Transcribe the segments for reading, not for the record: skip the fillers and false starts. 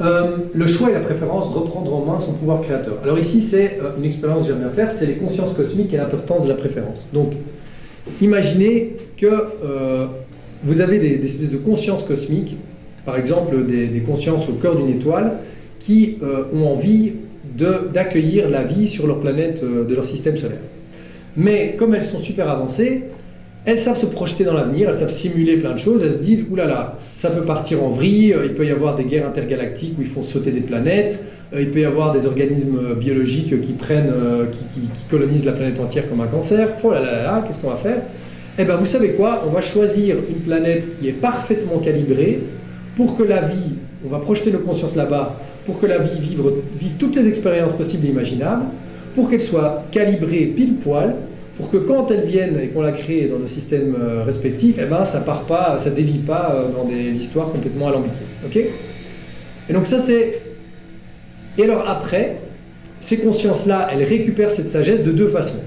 Le choix et la préférence, reprendre en main son pouvoir créateur. Alors ici, c'est une expérience que j'aime bien faire, c'est les consciences cosmiques et l'importance de la préférence. Donc, imaginez que vous avez des espèces de consciences cosmiques, par exemple des consciences au cœur d'une étoile, qui ont envie d'accueillir la vie sur leur planète de leur système solaire. Mais comme elles sont super avancées, elles savent se projeter dans l'avenir, elles savent simuler plein de choses, elles se disent « oulala, ça peut partir en vrille, il peut y avoir des guerres intergalactiques où ils font sauter des planètes, il peut y avoir des organismes biologiques qui colonisent la planète entière comme un cancer, oh là là là là, qu'est-ce qu'on va faire ?» Eh bien vous savez quoi, on va choisir une planète qui est parfaitement calibrée pour que la vie, on va projeter nos consciences là-bas, pour que la vie vive toutes les expériences possibles et imaginables, pour qu'elle soit calibrée pile poil, pour que quand elles viennent et qu'on la crée dans nos systèmes respectifs, eh ben, ça part pas, ça dévie pas dans des histoires complètement alambiquées. Okay, et donc ça c'est... Et alors après, ces consciences-là, elles récupèrent cette sagesse de deux façons.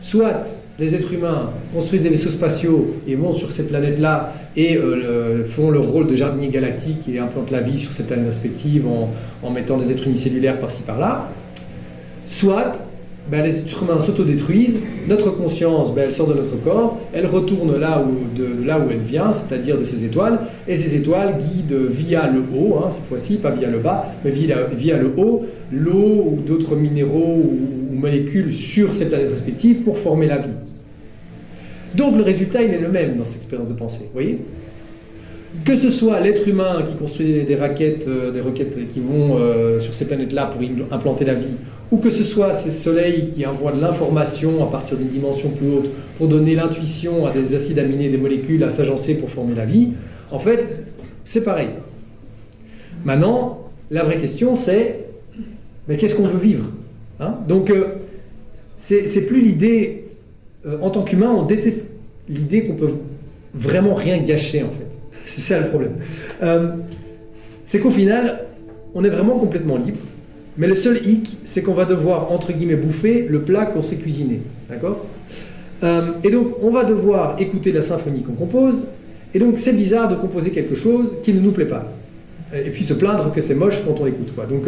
Soit les êtres humains construisent des vaisseaux spatiaux et vont sur ces planètes-là et font leur rôle de jardinier galactique et implantent la vie sur ces planètes respectives en mettant des êtres unicellulaires par-ci par-là. Soit les êtres humains s'autodétruisent, notre conscience, elle sort de notre corps, elle retourne de là où elle vient, c'est-à-dire de ces étoiles, et ces étoiles guident via le haut, cette fois-ci, pas via le bas, mais via le haut, l'eau ou d'autres minéraux ou molécules sur ces planètes respectives pour former la vie. Donc le résultat, il est le même dans cette expérience de pensée, vous voyez ? Que ce soit l'être humain qui construit des roquettes qui vont sur ces planètes-là pour implanter la vie, ou que ce soit ces soleils qui envoient de l'information à partir d'une dimension plus haute pour donner l'intuition à des acides aminés, des molécules à s'agencer pour former la vie, en fait, c'est pareil. Maintenant, la vraie question c'est, mais qu'est-ce qu'on veut vivre, Donc, c'est plus l'idée, en tant qu'humain, on déteste l'idée qu'on peut vraiment rien gâcher, en fait. C'est ça le problème. C'est qu'au final, on est vraiment complètement libre, mais le seul hic, c'est qu'on va devoir, entre guillemets, bouffer le plat qu'on s'est cuisiné. D'accord ? Et donc, on va devoir écouter la symphonie qu'on compose, et donc c'est bizarre de composer quelque chose qui ne nous plaît pas. Et puis se plaindre que c'est moche quand on l'écoute, quoi. Donc,